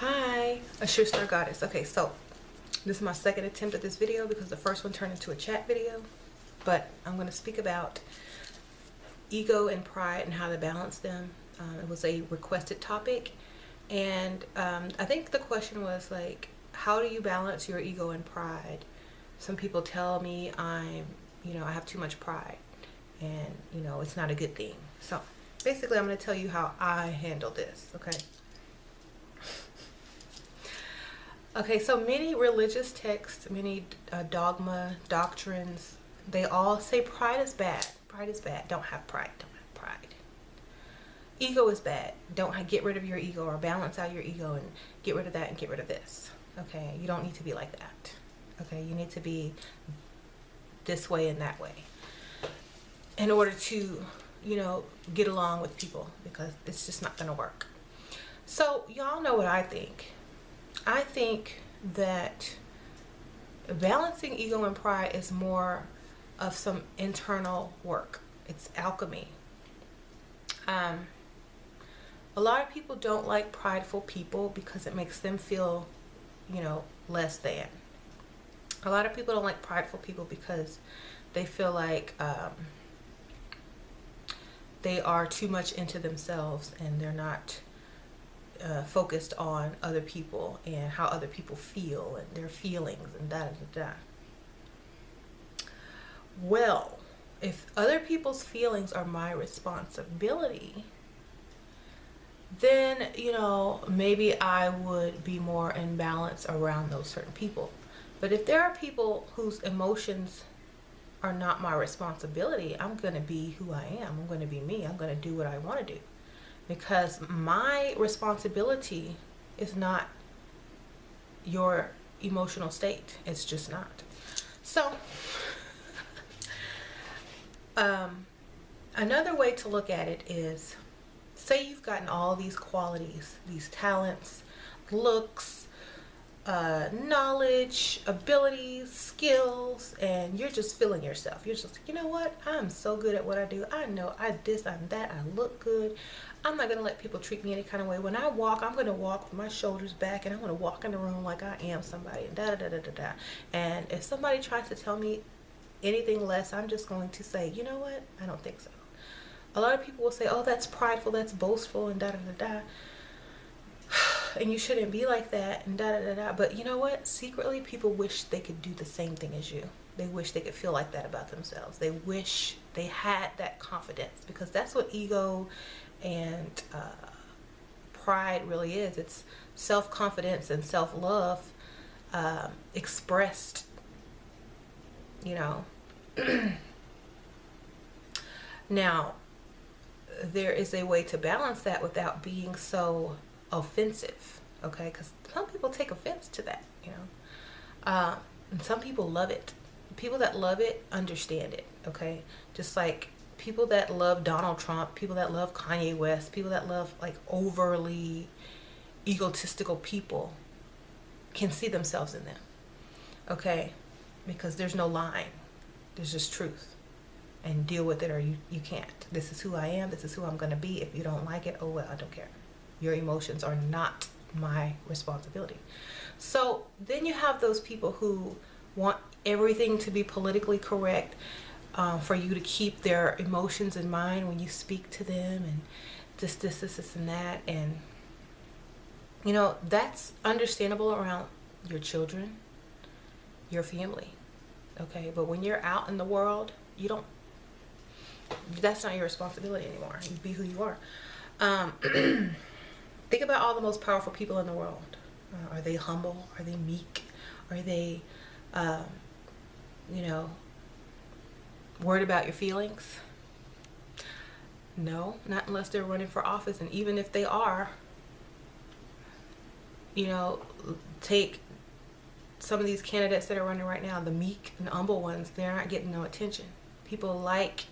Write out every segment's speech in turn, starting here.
Hi, a Sure Star Goddess. Okay, so this is my second attempt at this video because the first one turned into a chat video. But I'm going to speak about ego and pride and how to balance them. It was a requested topic, and I think the question was like, how do you balance your ego and pride? Some people tell me I have too much pride, and it's not a good thing. So basically, I'm going to tell you how I handle this. Okay, so many religious texts, many doctrines, they all say pride is bad. Pride is bad. Don't have pride. Don't have pride. Ego is bad. Don't get rid of your ego, or balance out your ego and get rid of that and get rid of this. Okay, you don't need to be like that. Okay, you need to be this way and that way in order to, get along with people, because it's just not going to work. So y'all know what I think. I think that balancing ego and pride is more of some internal work. It's alchemy. A lot of people don't like prideful people because it makes them feel, less than. A lot of people don't like prideful people because they feel like they are too much into themselves and they're not focused on other people and how other people feel and their feelings and da. Well, if other people's feelings are my responsibility, then maybe I would be more in balance around those certain people. But if there are people whose emotions are not my responsibility, I'm going to be who I am. I'm going to be me. I'm going to do what I want to do. Because my responsibility is not your emotional state. It's just not. So, another way to look at it is, say you've gotten all these qualities, these talents, looks, knowledge, abilities, skills, and you're just feeling yourself. You're just like, you know what? I'm so good at what I do. I know I'm that. I look good. I'm not going to let people treat me any kind of way. When I walk, I'm going to walk with my shoulders back, and I'm going to walk in the room like I am somebody, and And if somebody tries to tell me anything less, I'm just going to say, you know what? I don't think so. A lot of people will say, oh, that's prideful, that's boastful, and and you shouldn't be like that, and But you know what? Secretly, people wish they could do the same thing as you. They wish they could feel like that about themselves. They wish they had that confidence, because that's what ego and pride really is. It's self-confidence and self-love expressed, Now, there is a way to balance that without being so offensive, okay? Because some people take offense to that, and some people love it. People that love it understand it, okay? Just like people that love Donald Trump, people that love Kanye West, people that love like overly egotistical people can see themselves in them, okay? Because there's no line, there's just truth. And deal with it, or you can't. This is who I am, this is who I'm gonna be. If you don't like it, oh well, I don't care. Your emotions are not my responsibility. So then you have those people who want everything to be politically correct, for you to keep their emotions in mind when you speak to them, and this and that. And that's understandable around your children, your family, okay? But when you're out in the world, that's not your responsibility anymore. You be who you are. Think about all the most powerful people in the world. Are they humble? Are they meek? Are they, worried about your feelings? No, not unless they're running for office. And even if they are, take some of these candidates that are running right now, the meek and humble ones, they're not getting no attention. People like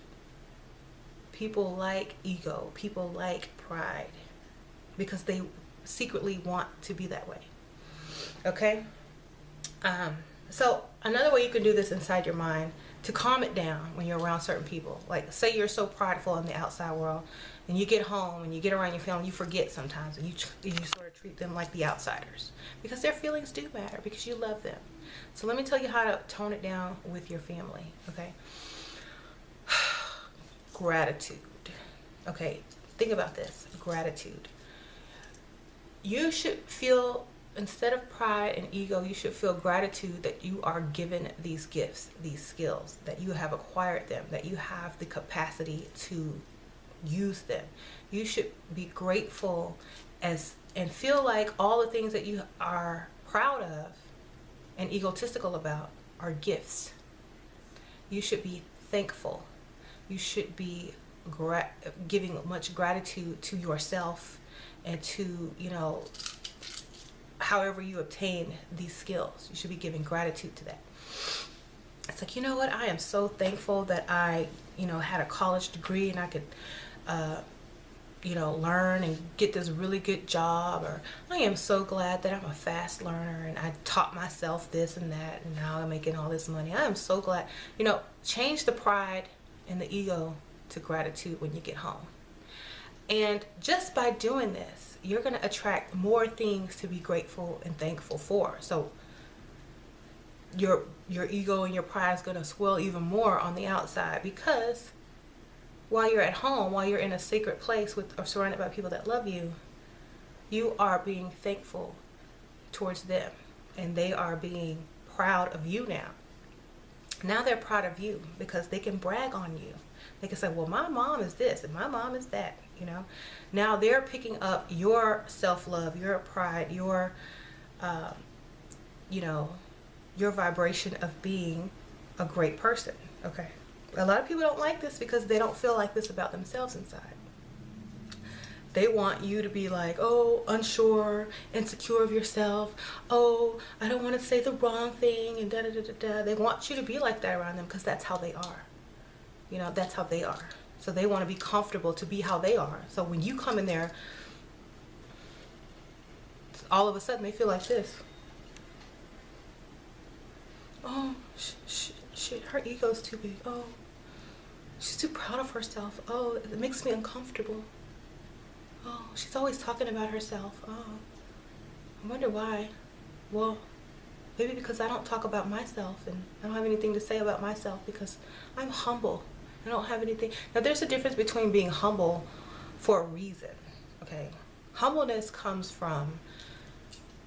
ego, people like pride, because they secretly want to be that way, okay? So another way you can do this inside your mind, to calm it down when you're around certain people. Like, say you're so prideful in the outside world, and you get home and you get around your family, you forget sometimes, and you sort of treat them like the outsiders, because their feelings do matter, because you love them. So let me tell you how to tone it down with your family, okay? Gratitude. Okay, think about this. Gratitude. You should feel, instead of pride and ego, you should feel gratitude that you are given these gifts, these skills, that you have acquired them, that you have the capacity to use them. You should be grateful and feel like all the things that you are proud of and egotistical about are gifts. You should be thankful. You should be giving much gratitude to yourself and to, however you obtain these skills. You should be giving gratitude to that. It's like, you know what, I am so thankful that I, had a college degree and I could, learn and get this really good job. Or I am so glad that I'm a fast learner and I taught myself this and that, and now I'm making all this money. I am so glad. Change the pride and the ego to gratitude when you get home. And just by doing this, you're going to attract more things to be grateful and thankful for. So your ego and your pride is going to swell even more on the outside, because while you're at home, while you're in a sacred place or surrounded by people that love you, you are being thankful towards them, and they are being proud of you now. Now they're proud of you because they can brag on you. They can say, well, my mom is this and my mom is that, Now they're picking up your self-love, your pride, your vibration of being a great person, okay? A lot of people don't like this because they don't feel like this about themselves inside. They want you to be like, oh, unsure, insecure of yourself. Oh, I don't want to say the wrong thing, and da-da-da-da-da. They want you to be like that around them because that's how they are. That's how they are. So they want to be comfortable to be how they are. So when you come in there, all of a sudden they feel like this. Oh, her ego's too big. Oh, she's too proud of herself. Oh, it makes me uncomfortable. Oh, she's always talking about herself. Oh, I wonder why. Well, maybe because I don't talk about myself, and I don't have anything to say about myself because I'm humble. I don't have anything. Now, there's a difference between being humble for a reason, okay? Humbleness comes from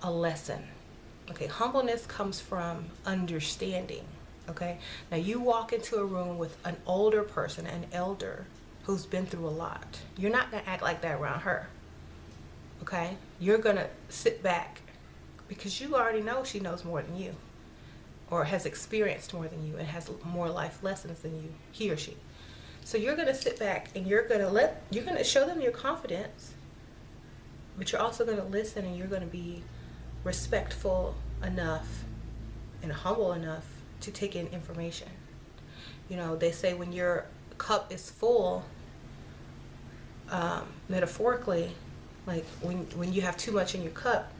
a lesson, okay? Humbleness comes from understanding, okay? Now, you walk into a room with an older person, an elder, who's been through a lot. You're not going to act like that around her, okay? You're going to sit back because you already know she knows more than you, or has experienced more than you, and has more life lessons than you, he or she. So you're going to sit back and you're going to show them your confidence, but you're also going to listen, and you're going to be respectful enough and humble enough to take in information. They say when your cup is full, metaphorically, like when you have too much in your cup,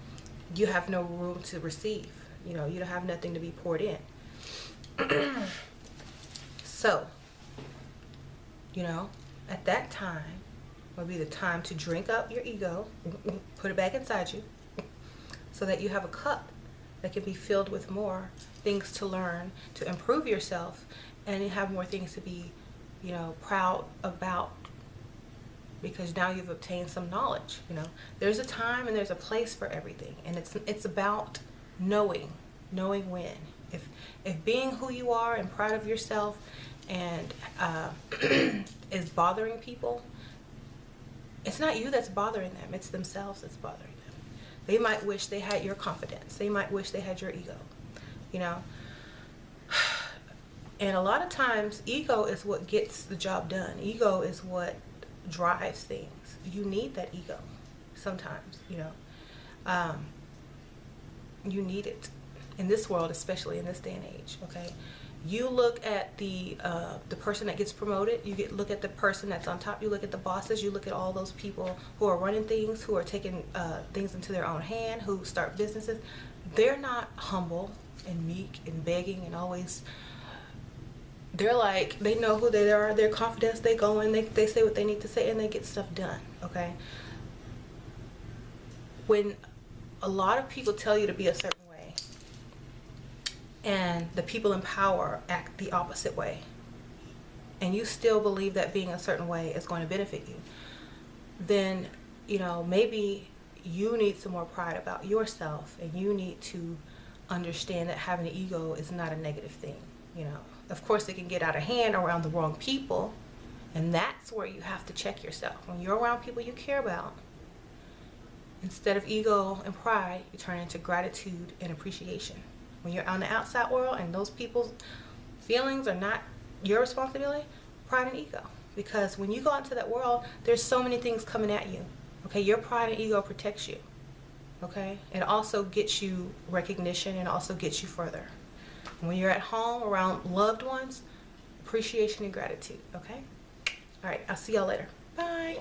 you have no room to receive. You don't have nothing to be poured in. So, at that time will be the time to drink up your ego, put it back inside you, so that you have a cup that can be filled with more things to learn, to improve yourself, and you have more things to be, proud about, because now you've obtained some knowledge. There's a time and there's a place for everything, and it's about knowing when. If being who you are and proud of yourself and is bothering people, it's not you that's bothering them, it's themselves that's bothering them. They might wish they had your confidence. They might wish they had your ego, And a lot of times, ego is what gets the job done. Ego is what drives things. You need that ego sometimes, you need it in this world, especially in this day and age, okay? You look at the person that gets promoted, look at the person that's on top, you look at the bosses, you look at all those people who are running things, who are taking things into their own hand, who start businesses. They're not humble and meek and begging and always they're like, they know who they are, their confidence, they go in, they say what they need to say, and they get stuff done, okay? When a lot of people tell you to be a certain way, and the people in power act the opposite way, and you still believe that being a certain way is going to benefit you, then, you know, maybe you need some more pride about yourself, and you need to understand that having an ego is not a negative thing, you know. Of course, it can get out of hand around the wrong people, and that's where you have to check yourself. When you're around people you care about, instead of ego and pride, you turn into gratitude and appreciation. When you're on the outside world and those people's feelings are not your responsibility, pride and ego. Because when you go out into that world, there's so many things coming at you. Okay, your pride and ego protects you. Okay, it also gets you recognition and also gets you further. When you're at home around loved ones, appreciation and gratitude. Okay, all right, I'll see y'all later. Bye.